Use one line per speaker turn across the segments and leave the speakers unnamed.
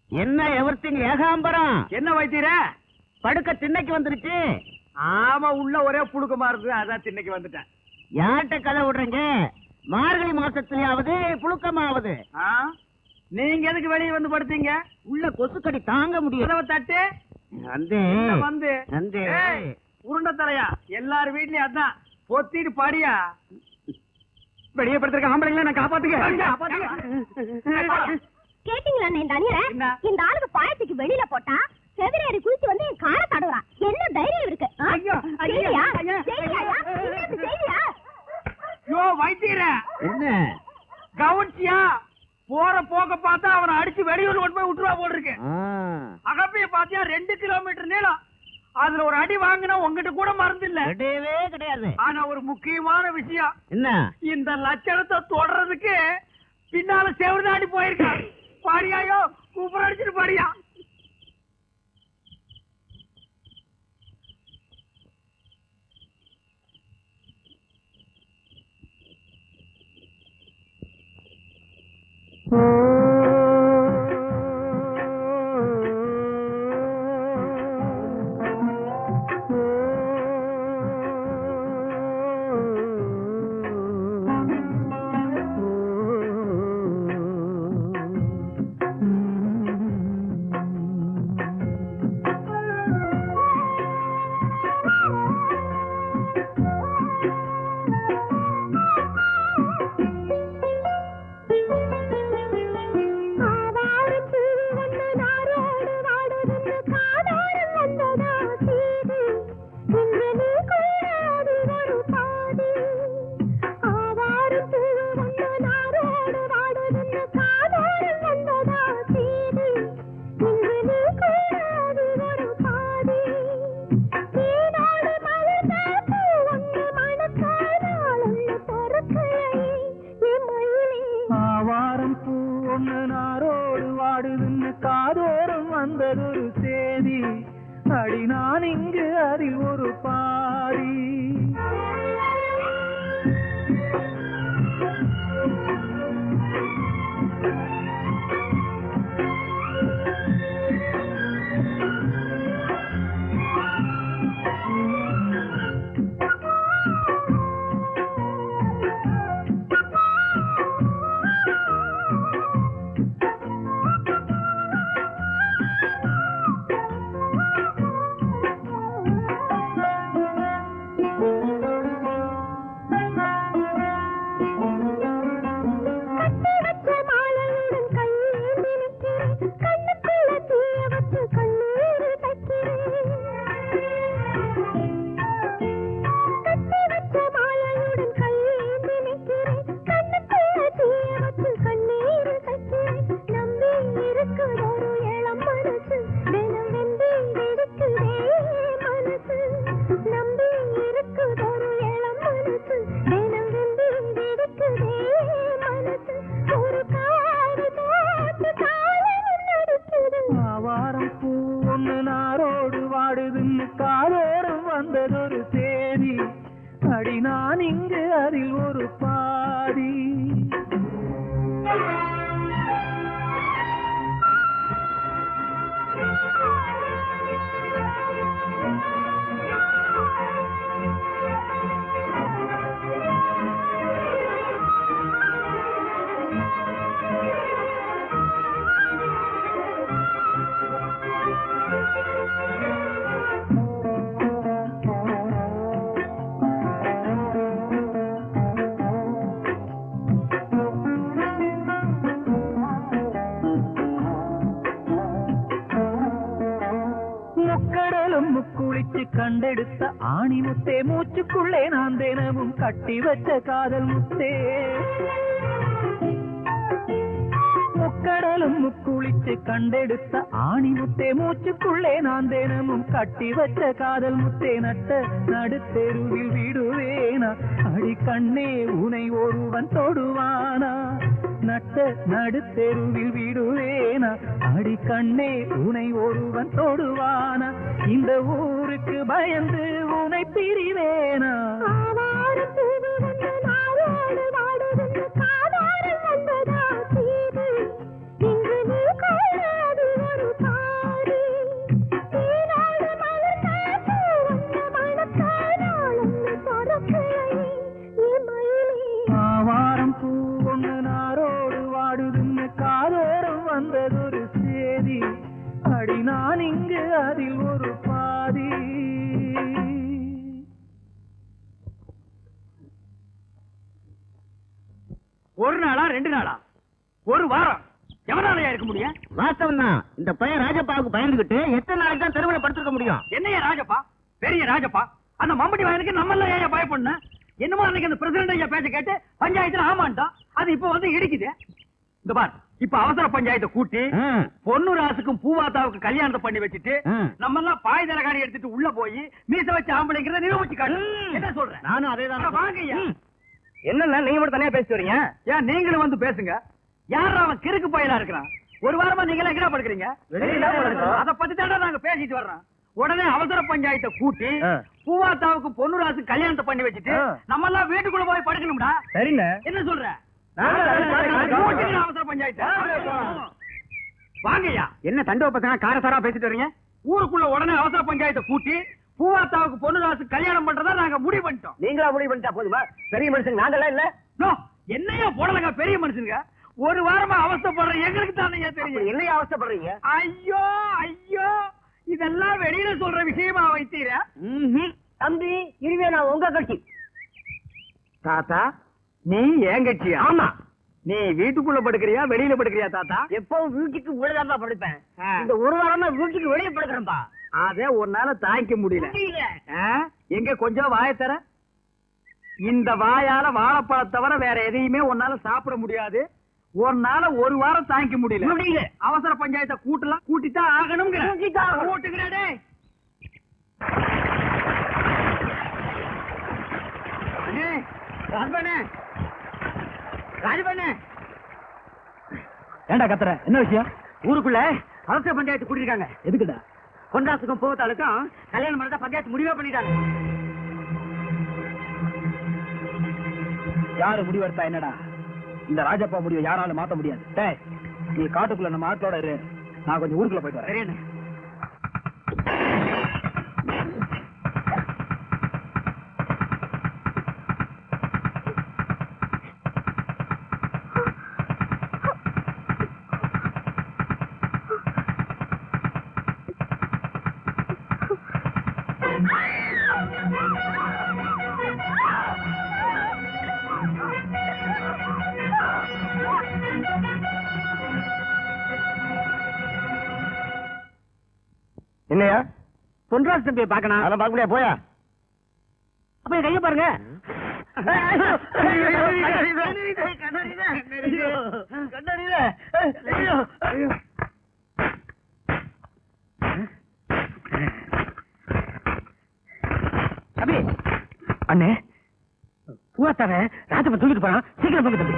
என்ன எவர்த்திங் ஏகாம்பரம்?
என்ன வைத்தீர?
படுக்க திண்ணைக்கு வந்துருச்சு.
ஆமா, உள்ள ஒரே புழுக்கமா இருக்கு, அதான் திண்ணைக்கு வந்துட்டேன்.
யார்கிட்ட கதை விடுறீங்க? மார்கழி மாசத்துலயாவது புழுக்கமாவது.
நீங்க எதுக்கு வெளியே வந்து படுத்தீங்க?
உள்ள கொசுக்கடி தாங்க முடியும்.
தட்டு வந்து உருண்ட தலையா, எல்லார் வீட்லயும் அதான் பொத்திட்டு பாடியா. வெளியே படுத்திருக்க ஆம்பளைங்கள நான் காப்பாத்துங்க.
கேட்டீங்களா இந்த அணியரை? இந்த ஆளுக்கு பாயத்துக்கு வெளியில போட்டா செவிரேறி குளிச்சு வந்து என் காரை தடுறான். என்ன தைரியம் இருக்கு?
வைத்தீர
என்ன
கவனிச்சியா? போற போக்க பார்த்தா அவனை அடிச்சு வெளியூர் கொண்டு போய் விட்டுருவா போல் இருக்கு. அகப்பைய பாத்தியா 2 கிலோமீட்டர் நீளம். அதுல ஒரு அடி வாங்கினா உங்ககிட்ட கூட மறந்து இல்ல.
கிடையவே கிடையாது.
ஆனா ஒரு முக்கியமான விஷயம்
என்ன,
இந்த லட்சணத்தை தொடறதுக்கு பின்னால செவர்தாடி போயிருக்கா. பாடியாயோ கூப்பிட அடிச்சுட்டு பாடியா.
கண்டெடுத்த ஆணி முத்தே, மூச்சுக்குள்ளே நான் தினமும் கட்டி வச்ச காதல் முத்தே. முக்கடலும் முக்குளிச்சு கண்டெடுத்த ஆணி முத்தே, மூச்சுக்குள்ளே நான் தினமும் கட்டி வச்ச காதல் முத்தே. நட்ட நடுத்தெருவில் விடுவேனா அடி கண்ணே, உனை ஒருவன் தொடுவானா? நட்ட நடுத்தெருவில் விடுவேனா அடி கண்ணே, உனை ஒருவன் தொடுவானா? இந்த ஊருக்கு பயந்து உனை பிரிவேனா? அதில் ஒரு பாதி.
ஒரு நாளா 2 நாளா ஒரு வாரம் எவனாலயா இருக்க முடியும்?
வாஸ்தவம் தான். இந்த பையன் ராஜப்பாவுக்கு பயந்துகிட்டு எத்தனை நாளைக்கு தான் தெருவில் படுத்திருக்க முடியும்?
என்னையா ராஜப்பா, பெரிய ராஜப்பா, அந்த மம்பட்டி வயலுக்கு நம்ம எல்லாம் ஏன் பயப்படணும்? என்னமோ அன்னைக்கு அந்த பிரசிடண்ட் ஐயா பேச்ச கேட்டு பஞ்சாயத்துல ஆமான்ட்டான். அது இப்ப வந்து இடிக்குது. இந்த பார், இப்ப அவசர பஞ்சாயத்தை கூட்டி பொண்ணு ராசுக்கும் பூவாத்தாவுக்கு கல்யாணத்தை பண்ணி வச்சுட்டு நம்ம எல்லாம் பாய் தலைகாணி எடுத்துட்டு உள்ள போய் மீச வச்சு ஆம்பளைங்கிறத நிரூபிச்சு காட்டு. என்ன சொல்றேன்?
நானும் அதே தான்.
வாங்க ஐயா.
என்ன நீங்க மட்டும் தனியா பேசி வரீங்க?
ஏன் நீங்களும் வந்து பேசுங்க. யாரா அவன் கிறுக்கு பயலா இருக்கிறான்? ஒரு வாரமா நீங்க எல்லாம் எங்கடா படுக்கிறீங்க? அத பத்தி தானே நாங்க பேசிட்டு வர்றோம். உடனே அவசர பஞ்சாயத்தை கூட்டி பூவாத்தாவுக்கு பொண்ணு ராசு கல்யாணத்தை பண்ணி வச்சுட்டு நம்ம எல்லாம் வீட்டுக்குள்ள போய் படுக்கணும்டா.
சரிங்க.
என்ன சொல்ற? அவசர பஞ்சாயத்து வாங்கய்யா.
என்ன தண்டோ பசங்க காரசாரா பேசிட்டு வரீங்க?
ஊருக்குள்ள உடனே அவசர பஞ்சாயத்தை கூட்டி பூவாத்தாவுக்கு பொண்ணு ராசு கல்யாணம் பண்றதா நாங்க முடிவு பண்ணிட்டோம்.
நீங்களா முடிவு பண்ணிட்டா போதுமா? பெரிய மனுஷங்க நாங்கெல்லாம் இல்ல.
என்னையா போடலங்க பெரிய மனுஷனுங்க. ஒரு வாரமா அவஸ்தைப்படுற எங்களுக்கு தானே தெரியும்.
என்னையா அவஸ்தைப்படுறீங்க?
ஐயோ ஐயோ, இதெல்லாம் வெளியில சொல்ற விஷயமா வைத்தீர?
தம்பி, இதுவே நான் உங்க கட்சி.
தாத்தா, நீ ஏன் கட்சியா?
ஆமா.
நீ வீட்டுக்குள்ள படுக்கிறியா வெளியில படுக்கிறியா தாத்தா?
எப்பவும் வீட்டுக்கு உள்ளதான் படுப்பேன். இந்த ஒரு வாரமா வீட்டுக்கு வெளியே படுக்கிறேன்பா.
அதே உன்னால தாய்க்க முடியல. எங்க கொஞ்சம் வாய தர. இந்த வாயால வாழைப்பழம் தவிர வேற எதையுமே உன்னால சாப்பிட முடியாது. உன்னால ஒரு வாரம் தாங்கிக்க முடியல. அவசர பஞ்சாயத்தை கூட்டலாம், கூட்டித்தான் ஆகணுங்கிற. கூட்டுகிறே. ராஜபண்ணே,
ஏண்டா கத்துற? என்ன விஷயம்?
ஊருக்குள்ள அவசர பஞ்சாயத்து கூட்டிருக்காங்க.
எதுக்குடா?
பொண்டாசுக்கும் போகத்தாலுக்கும் கல்யாணம் பண்ணதா பஞ்சாயத்து முடிவே பண்ணிட்டாங்க.
யாரு முடிவெடுத்தா என்னடா? இந்த ராஜப்பா முடிவை யாராலும் மாத்த முடியாது. டேய், நீ காட்டுக்குள்ள நம்ம ஆட்களோட இரு. நான் கொஞ்சம் ஊருக்குள்ள போயிட்டு வரேன்.
என்னையா?
பொன்ராஜ் தம்பியை பார்க்கணும்.
அதெல்லாம் பார்க்க முடியாது, போயா.
அப்ப என் கையை பாருங்க.
தம்பி, அண்ணே பூவாத்தாவ ராஜப்ப தூக்கிட்டு போறான். சீக்கிரம் போங்க தம்பி.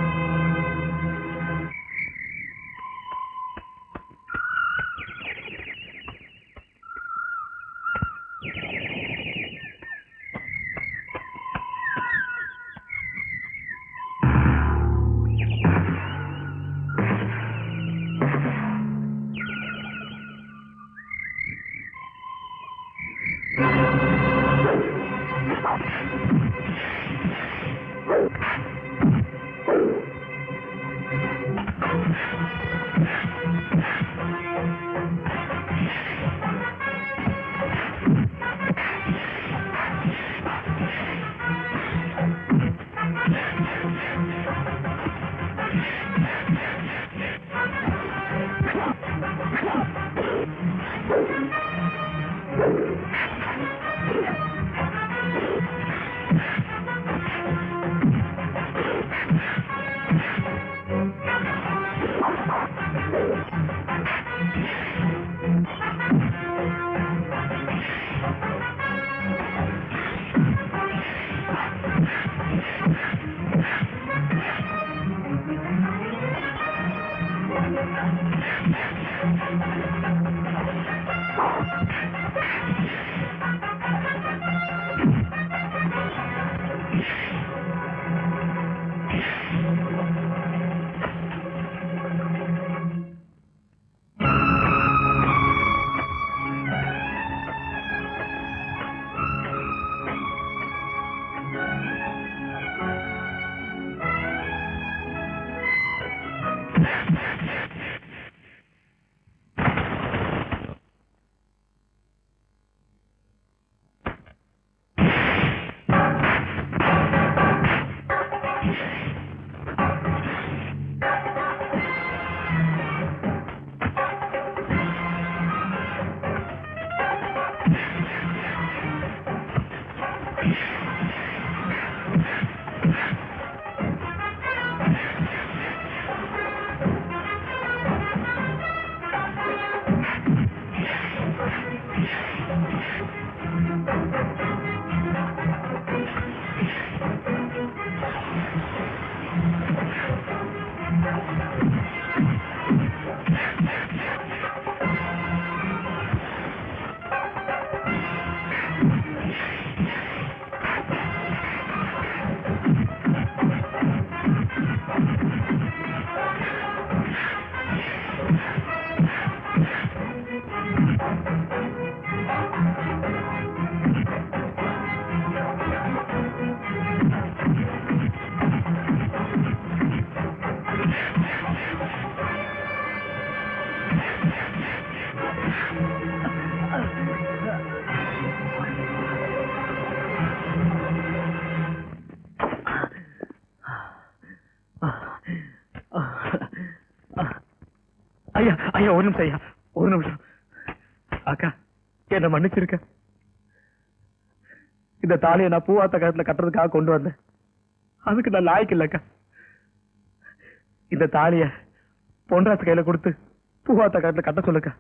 ஐயா ஐயா ஒரு நிமிஷம் ஐயா ஒரு நிமிஷம். அக்கா என்ன மன்னிச்சிருக்க. இந்த தாலியை நான் பூவாத்த காலத்துல கட்டுறதுக்காக கொண்டு வந்தேன். அதுக்கு நான் லாய்க்கு இல்லக்கா. இந்த தாலிய பொன்ராசு கையில கொடுத்து பூவாத்த காலத்துல கட்ட சொல்லுக்கா.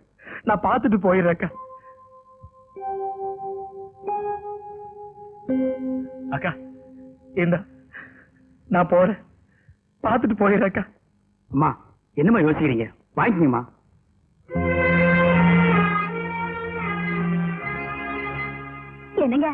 நான் பார்த்துட்டு போயிடுறேக்கா. அக்கா இந்த நான் போறேன், பார்த்துட்டு போயிடுறேக்கா.
அம்மா என்னம்மா யோசிக்கிறீங்க? வாங்கிக்கங்கம்மா.
என்னங்க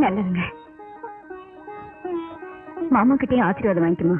நல்லதுங்க. மாமா கிட்டே ஆசீர்வாதம் வாங்கிக்குமா.